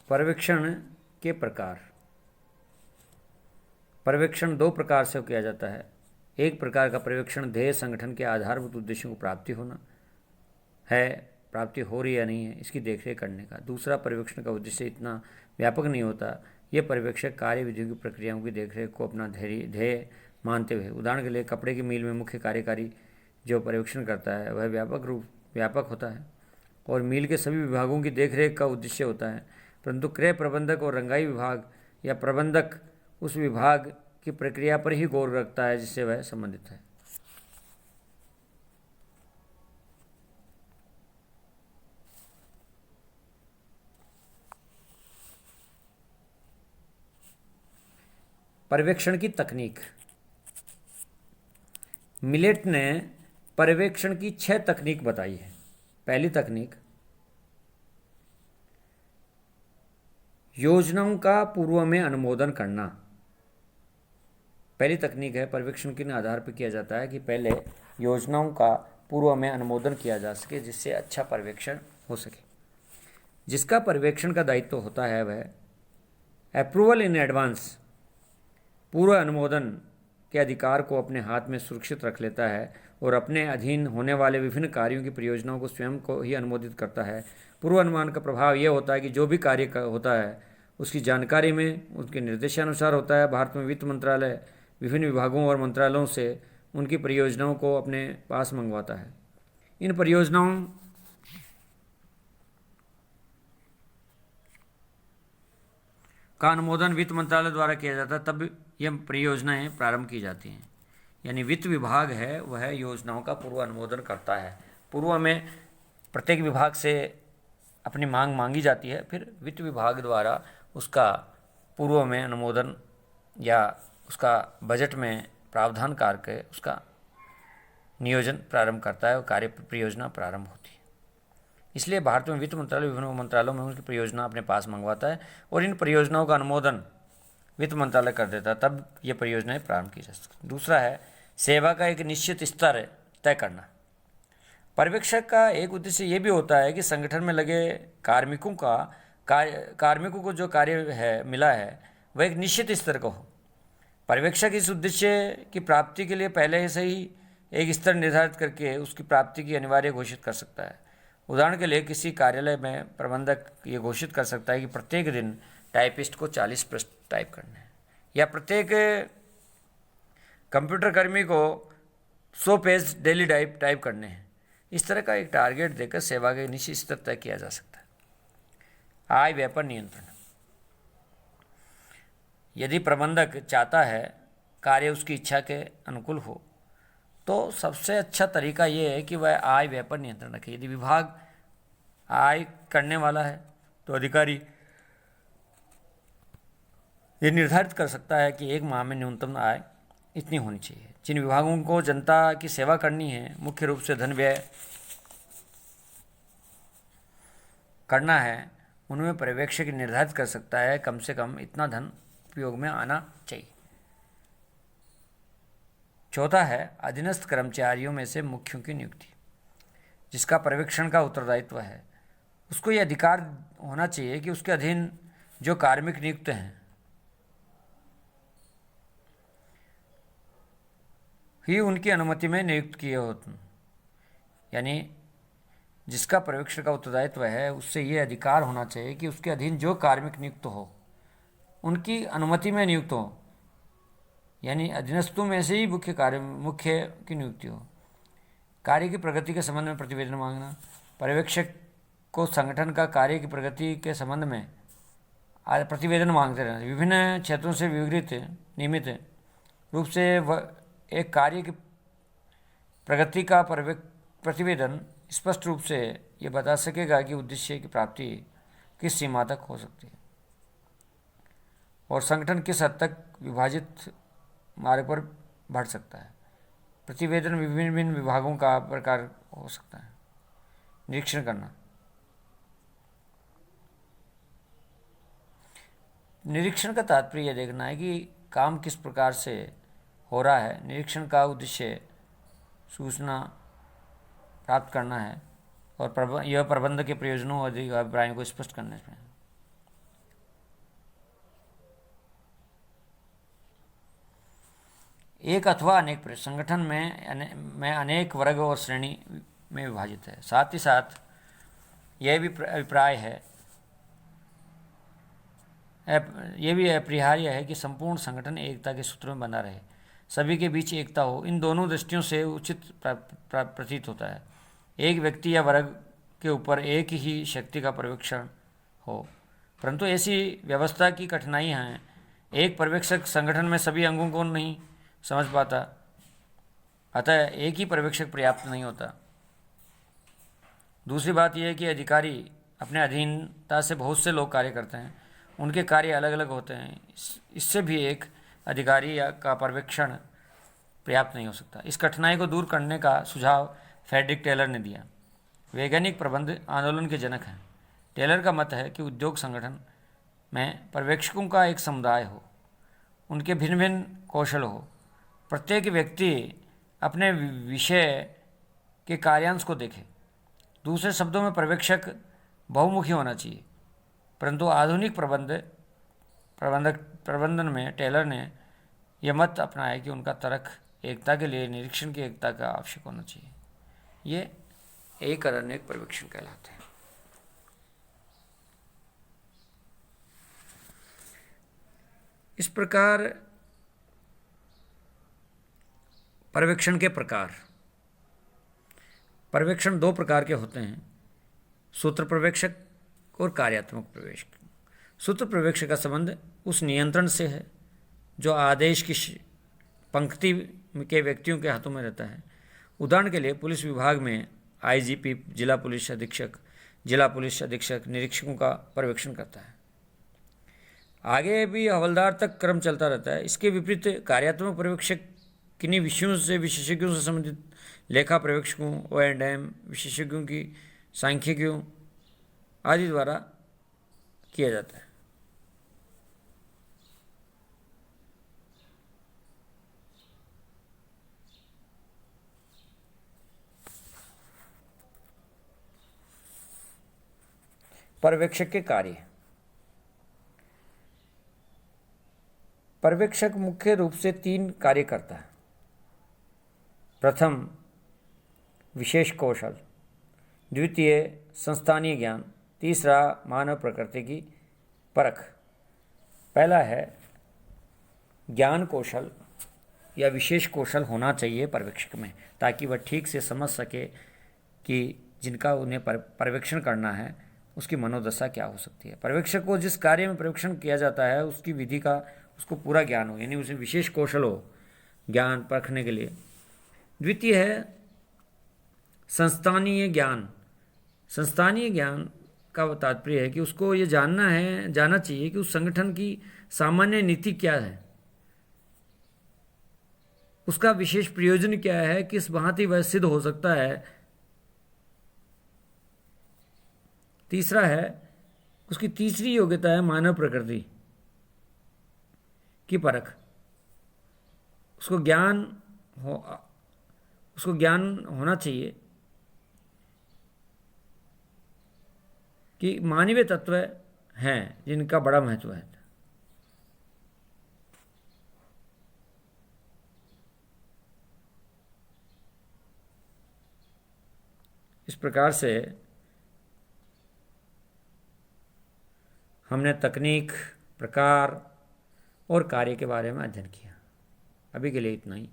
पर्यवेक्षण के प्रकार। पर्यवेक्षण दो प्रकार से किया जाता है। एक प्रकार का पर्यवेक्षण ध्येय संगठन के आधारभूत उद्देश्यों को प्राप्ति होना है, प्राप्ति हो रही है या नहीं है, इसकी देखरेख करने का। दूसरा पर्यवेक्षण का उद्देश्य इतना व्यापक नहीं होता। यह पर्यवेक्षक कार्य विधियों की प्रक्रियाओं की देखरेख को अपना ध्येय मानते हुए, उदाहरण के लिए कपड़े की मिल में मुख्य कार्यकारी जो पर्यवेक्षण करता है वह व्यापक होता है और मिल के सभी विभागों की देखरेख का उद्देश्य होता है, परंतु क्रय प्रबंधक और रंगाई विभाग या प्रबंधक उस विभाग की प्रक्रिया पर ही गौर रखता है जिससे वह संबंधित है। पर्यवेक्षण की तकनीक। मिलेट ने पर्यवेक्षण की 6 तकनीक बताई है। पहली तकनीक, योजनाओं का पूर्व में अनुमोदन करना। पहली तकनीक है पर्यवेक्षण के आधार पर किया जाता है कि पहले योजनाओं का पूर्व में अनुमोदन किया जा सके जिससे अच्छा पर्यवेक्षण हो सके। जिसका पर्यवेक्षण का दायित्व होता है वह अप्रूवल इन एडवांस, पूर्व अनुमोदन के अधिकार को अपने हाथ में सुरक्षित रख लेता है और अपने अधीन होने वाले विभिन्न कार्यों की परियोजनाओं को स्वयं को ही अनुमोदित करता है। पूर्व अनुमान का प्रभाव यह होता है कि जो भी कार्य होता है उसकी जानकारी में उसके निर्देशानुसार होता है। भारत में वित्त मंत्रालय विभिन्न विभागों और मंत्रालयों से उनकी परियोजनाओं को अपने पास मंगवाता है। इन परियोजनाओं का अनुमोदन वित्त मंत्रालय द्वारा किया जाता है, तब यह परियोजनाएं प्रारंभ की जाती हैं। यानी वित्त विभाग है वह योजनाओं का पूर्व अनुमोदन करता है। पूर्व में प्रत्येक विभाग से अपनी मांग मांगी जाती है, फिर वित्त विभाग द्वारा उसका पूर्व में अनुमोदन या उसका बजट में प्रावधान करके उसका नियोजन प्रारंभ करता है और कार्य परियोजना प्रारंभ होती है। इसलिए भारत में वित्त मंत्रालय विभिन्न मंत्रालयों में उनकी परियोजना अपने पास मंगवाता है और इन परियोजनाओं का अनुमोदन वित्त मंत्रालय कर देता है, तब ये परियोजनाएं प्रारंभ की जा सकती। दूसरा है सेवा का एक निश्चित स्तर तय करना। पर्यवेक्षक का एक उद्देश्य ये भी होता है कि संगठन में लगे कार्मिकों को जो कार्य है मिला है वह एक निश्चित स्तर का हो। पर्यवेक्षक इस उद्देश्य की प्राप्ति के लिए पहले से ही एक स्तर निर्धारित करके उसकी प्राप्ति की अनिवार्य घोषित कर सकता है। उदाहरण के लिए किसी कार्यालय में प्रबंधक ये घोषित कर सकता है कि प्रत्येक दिन टाइपिस्ट को 40 पृष्ठ टाइप करने हैं या प्रत्येक कंप्यूटर कर्मी को 100 पेज डेली टाइप करने हैं। इस तरह का एक टारगेट देकर सेवा के निश्चित स्तर तय किया जा सकता है। आय व्यय पर नियंत्रण। यदि प्रबंधक चाहता है कार्य उसकी इच्छा के अनुकूल हो तो सबसे अच्छा तरीका ये है कि वह आय व्यय पर नियंत्रण रखे। यदि विभाग आय करने वाला है तो अधिकारी ये निर्धारित कर सकता है कि एक माह में न्यूनतम आय इतनी होनी चाहिए। जिन विभागों को जनता की सेवा करनी है, मुख्य रूप से धन व्यय करना है, उनमें पर्यवेक्षक निर्धारित कर सकता है कम से कम इतना धन उपयोग में आना चाहिए। चौथा है अधीनस्थ कर्मचारियों में से मुख्यों की नियुक्ति। जिसका पर्यवेक्षण का उत्तरदायित्व है उसको ये अधिकार होना चाहिए कि उसके अधीन जो कार्मिक नियुक्त हैं ही उनकी अनुमति में नियुक्त किए होते। यानी जिसका पर्यवेक्षण का उत्तरदायित्व है उससे ये अधिकार होना चाहिए कि उसके अधीन जो कार्मिक नियुक्त हो उनकी अनुमति में नियुक्त हो। यानी अधीनस्थों में से ही मुख्य की नियुक्ति हो। कार्य की प्रगति के संबंध में प्रतिवेदन मांगना। पर्यवेक्षक को संगठन का कार्य की प्रगति के संबंध में प्रतिवेदन मांगते रहना। विभिन्न क्षेत्रों से नियमित रूप से एक कार्य की प्रगति का प्रतिवेदन स्पष्ट रूप से ये बता सकेगा कि उद्देश्य की प्राप्ति किस सीमा तक हो सकती है और संगठन किस हद तक विभाजित मार्ग पर बढ़ सकता है। प्रतिवेदन विभिन्न विभागों का प्रकार हो सकता है। निरीक्षण करना। निरीक्षण का तात्पर्य यह देखना है कि काम किस प्रकार से हो रहा है। निरीक्षण का उद्देश्य सूचना प्राप्त करना है और यह प्रबंधक के प्रयोजनों और अभिप्रायों को स्पष्ट करने में। एक अथवा अनेक संगठन में अनेक वर्ग और श्रेणी में विभाजित है। साथ ही साथ यह भी अभिप्राय है, यह भी अपरिहार्य है कि संपूर्ण संगठन एकता के सूत्र में बना रहे, सभी के बीच एकता हो। इन दोनों दृष्टियों से उचित प्रतीत होता है एक व्यक्ति या वर्ग के ऊपर एक ही शक्ति का पर्यवेक्षण हो, परंतु ऐसी व्यवस्था की कठिनाइयाँ हैं। एक पर्यवेक्षक संगठन में सभी अंगों को नहीं समझ पाता, अतः एक ही पर्यवेक्षक पर्याप्त नहीं होता। दूसरी बात यह है कि अधिकारी अपने अधीनता से बहुत से लोग कार्य करते हैं, उनके कार्य अलग अलग होते हैं। इससे भी एक अधिकारी का पर्यवेक्षण पर्याप्त नहीं हो सकता। इस कठिनाई को दूर करने का सुझाव फ्रेडरिक टेलर ने दिया। वैज्ञानिक प्रबंध आंदोलन के जनक हैं। टेलर का मत है कि उद्योग संगठन में पर्यवेक्षकों का एक समुदाय हो, उनके भिन्न भिन्न कौशल हो, प्रत्येक व्यक्ति अपने विषय के कार्यांश को देखे। दूसरे शब्दों में पर्यवेक्षक बहुमुखी होना चाहिए। परंतु आधुनिक प्रबंधन में टेलर ने यह मत अपनाया कि उनका तर्क एकता के लिए निरीक्षण की एकता का आवश्यक होना चाहिए। ये एक अनेक पर्यवेक्षण कहलाते हैं। इस प्रकार पर्यवेक्षण के प्रकार, पर्यवेक्षण दो प्रकार के होते हैं, सूत्र पर्यवेक्षक और कार्यात्मक पर्यवेक्षक। सूत्र पर्यवेक्षक का संबंध उस नियंत्रण से है जो आदेश की पंक्ति के व्यक्तियों के हाथों में रहता है। उदाहरण के लिए पुलिस विभाग में आईजीपी जिला पुलिस अधीक्षक निरीक्षकों का पर्यवेक्षण करता है। आगे भी हवलदार तक क्रम चलता रहता है। इसके विपरीत कार्यात्मक पर्यवेक्षक किन्हीं विशेषज्ञों से संबंधित लेखा पर्यवेक्षकों, O&M विशेषज्ञों की सांख्यिकियों आदि द्वारा किया जाता है। पर्यवेक्षक के कार्य। पर्यवेक्षक मुख्य रूप से 3 कार्य करता है। प्रथम विशेष कौशल, द्वितीय संस्थानीय ज्ञान, तीसरा मानव प्रकृति की परख। पहला है ज्ञान कौशल या विशेष कौशल होना चाहिए पर्यवेक्षक में, ताकि वह ठीक से समझ सके कि जिनका उन्हें पर्यवेक्षण करना है उसकी मनोदशा क्या हो सकती है। पर्यवेक्षक को जिस कार्य में पर्यवेक्षण किया जाता है उसकी विधि का उसको पूरा ज्ञान हो, यानी उसे विशेष कौशल हो ज्ञान परखने के लिए। द्वितीय है संस्थानीय ज्ञान। संस्थानीय ज्ञान का तात्पर्य है कि उसको ये जानना चाहिए कि उस संगठन की सामान्य नीति क्या है, उसका विशेष प्रयोजन क्या है, किस भांति वह सिद्ध हो सकता है। तीसरा है उसकी तीसरी योग्यता है मानव प्रकृति की परख। उसको ज्ञान होना चाहिए कि मानवीय तत्व हैं जिनका बड़ा महत्व है। इस प्रकार से हमने तकनीक, प्रकार और कार्य के बारे में अध्ययन किया। अभी के लिए इतना ही।